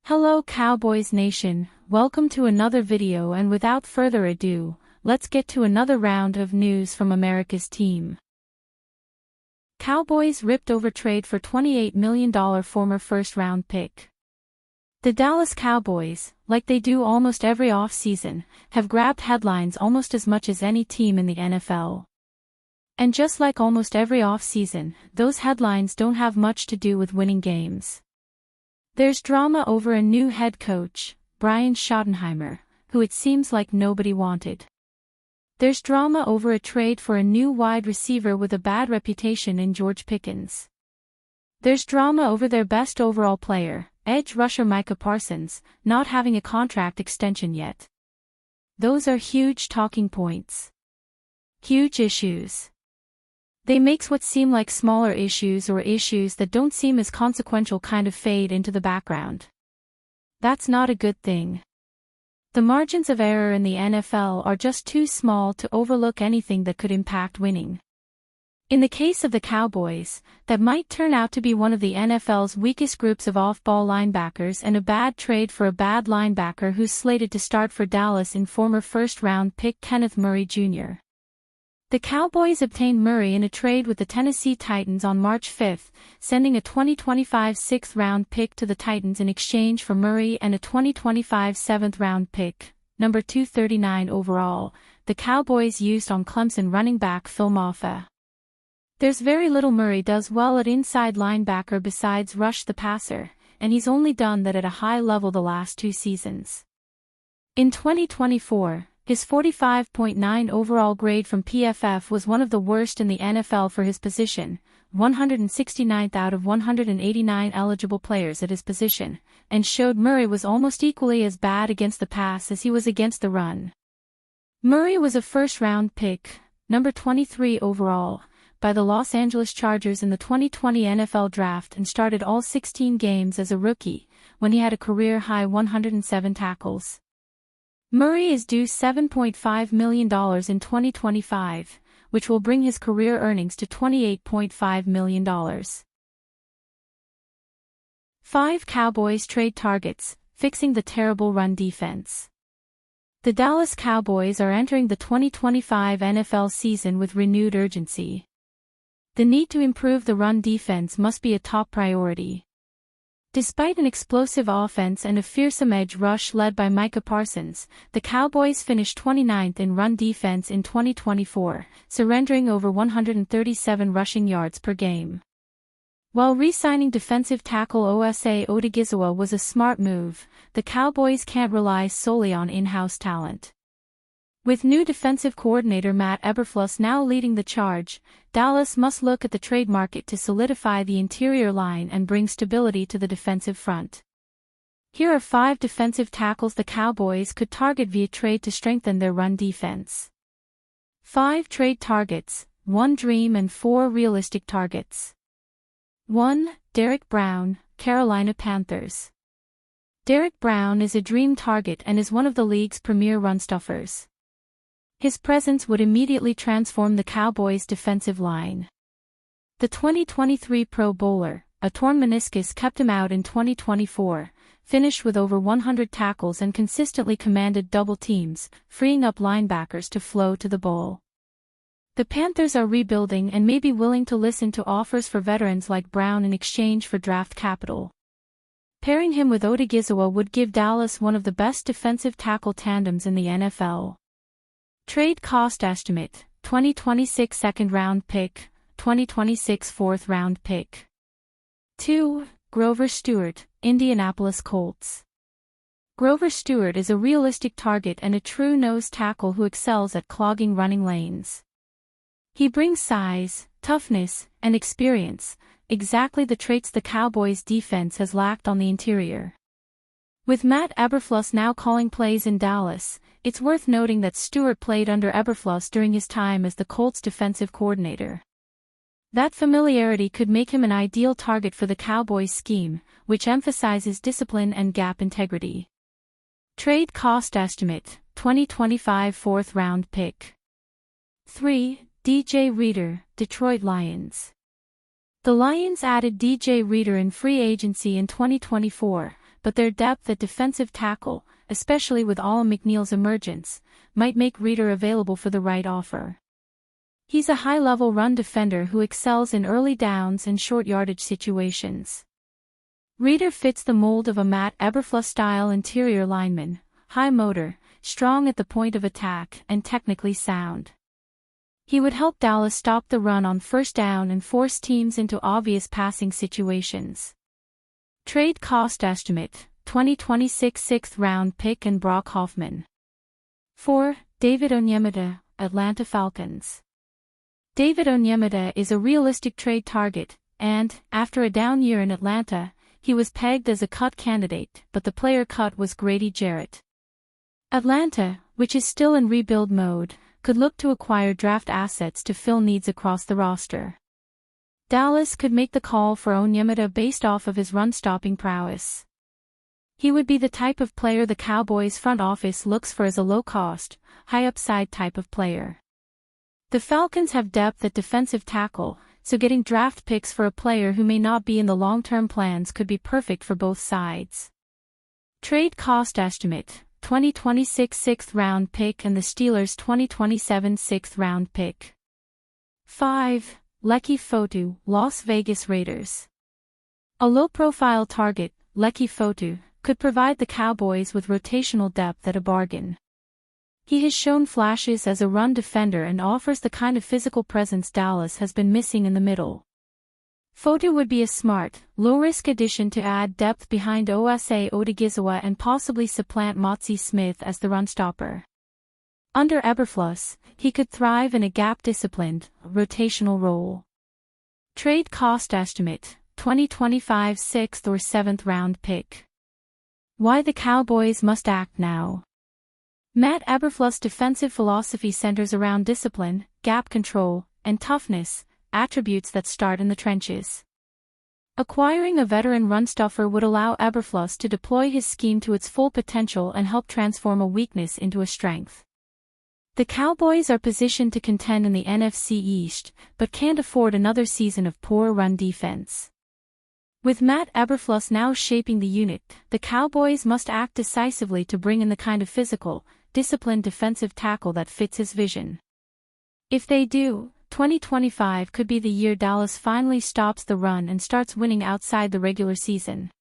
Hello Cowboys Nation, welcome to another video, and without further ado, let's get to another round of news from America's team. Cowboys ripped over trade for $28 million former first-round pick. The Dallas Cowboys, like they do almost every offseason, have grabbed headlines almost as much as any team in the NFL. And just like almost every offseason, those headlines don't have much to do with winning games. There's drama over a new head coach, Brian Schottenheimer, who it seems like nobody wanted. There's drama over a trade for a new wide receiver with a bad reputation in George Pickens. There's drama over their best overall player, edge rusher Micah Parsons, not having a contract extension yet. Those are huge talking points. Huge issues. They makes what seem like smaller issues or issues that don't seem as consequential kind of fade into the background. That's not a good thing. The margins of error in the NFL are just too small to overlook anything that could impact winning. In the case of the Cowboys, that might turn out to be one of the NFL's weakest groups of off-ball linebackers and a bad trade for a bad linebacker who's slated to start for Dallas in former first-round pick Kenneth Murray Jr. The Cowboys obtained Murray in a trade with the Tennessee Titans on March 5, sending a 2025 sixth-round pick to the Titans in exchange for Murray and a 2025 seventh-round pick, number 239 overall, the Cowboys used on Clemson running back Phil Mafah. There's very little Murray does well at inside linebacker besides rush the passer, and he's only done that at a high level the last two seasons. In 2024, his 45.9 overall grade from PFF was one of the worst in the NFL for his position, 169th out of 189 eligible players at his position, and showed Murray was almost equally as bad against the pass as he was against the run. Murray was a first-round pick, number 23 overall, by the Los Angeles Chargers in the 2020 NFL Draft and started all 16 games as a rookie, when he had a career-high 107 tackles. Murray is due $7.5 million in 2025, which will bring his career earnings to $28.5 million. 5 Cowboys trade targets, fixing the terrible run defense. The Dallas Cowboys are entering the 2025 NFL season with renewed urgency. The need to improve the run defense must be a top priority. Despite an explosive offense and a fearsome edge rush led by Micah Parsons, the Cowboys finished 29th in run defense in 2024, surrendering over 137 rushing yards per game. While re-signing defensive tackle Osa Odighizuwa was a smart move, the Cowboys can't rely solely on in-house talent. With new defensive coordinator Matt Eberflus now leading the charge, Dallas must look at the trade market to solidify the interior line and bring stability to the defensive front. Here are 5 defensive tackles the Cowboys could target via trade to strengthen their run defense. 5 trade targets, 1 dream and 4 realistic targets. 1. Derrick Brown, Carolina Panthers. Derrick Brown is a dream target and is one of the league's premier run-stuffers. His presence would immediately transform the Cowboys' defensive line. The 2023 Pro Bowler, a torn meniscus kept him out in 2024, finished with over 100 tackles and consistently commanded double teams, freeing up linebackers to flow to the bowl. The Panthers are rebuilding and may be willing to listen to offers for veterans like Brown in exchange for draft capital. Pairing him with Odighizuwa would give Dallas one of the best defensive tackle tandems in the NFL. Trade cost estimate, 2026 second-round pick, 2026 fourth-round pick. 2. Grover Stewart, Indianapolis Colts. Grover Stewart is a realistic target and a true nose tackle who excels at clogging running lanes. He brings size, toughness, and experience, exactly the traits the Cowboys' defense has lacked on the interior. With Matt Eberflus now calling plays in Dallas, it's worth noting that Stewart played under Eberflus during his time as the Colts' defensive coordinator. That familiarity could make him an ideal target for the Cowboys' scheme, which emphasizes discipline and gap integrity. Trade cost estimate, 2025 fourth-round pick. 3. DJ Reader, Detroit Lions. The Lions added DJ Reader in free agency in 2024, but their depth at defensive tackle, especially with Allen McNeil's emergence, might make Reeder available for the right offer. He's a high-level run defender who excels in early downs and short yardage situations. Reeder fits the mold of a Matt Eberflus-style interior lineman, high motor, strong at the point of attack, and technically sound. He would help Dallas stop the run on first down and force teams into obvious passing situations. Trade cost estimate, 2026 6th-round pick and Brock Hoffman. 4. David Onyemata, Atlanta Falcons. David Onyemata is a realistic trade target, and, after a down year in Atlanta, he was pegged as a cut candidate, but the player cut was Grady Jarrett. Atlanta, which is still in rebuild mode, could look to acquire draft assets to fill needs across the roster. Dallas could make the call for Onyemata based off of his run-stopping prowess. He would be the type of player the Cowboys front office looks for as a low-cost, high-upside type of player. The Falcons have depth at defensive tackle, so getting draft picks for a player who may not be in the long-term plans could be perfect for both sides. Trade cost estimate, 2026 6th-round pick and the Steelers' 2027 6th-round pick. 5. Leki Fotu, Las Vegas Raiders. A low-profile target, Leki Fotu, could provide the Cowboys with rotational depth at a bargain. He has shown flashes as a run defender and offers the kind of physical presence Dallas has been missing in the middle. Fotu would be a smart, low-risk addition to add depth behind Osa Odigizua and possibly supplant Motzi Smith as the run-stopper. Under Eberflus, he could thrive in a gap-disciplined, rotational role. Trade cost estimate, 2025 6th or 7th round pick. Why the Cowboys must act now. Matt Eberflus' defensive philosophy centers around discipline, gap control, and toughness, attributes that start in the trenches. Acquiring a veteran run-stuffer would allow Eberflus to deploy his scheme to its full potential and help transform a weakness into a strength. The Cowboys are positioned to contend in the NFC East, but can't afford another season of poor run defense. With Matt Eberflus now shaping the unit, the Cowboys must act decisively to bring in the kind of physical, disciplined defensive tackle that fits his vision. If they do, 2025 could be the year Dallas finally stops the run and starts winning outside the regular season.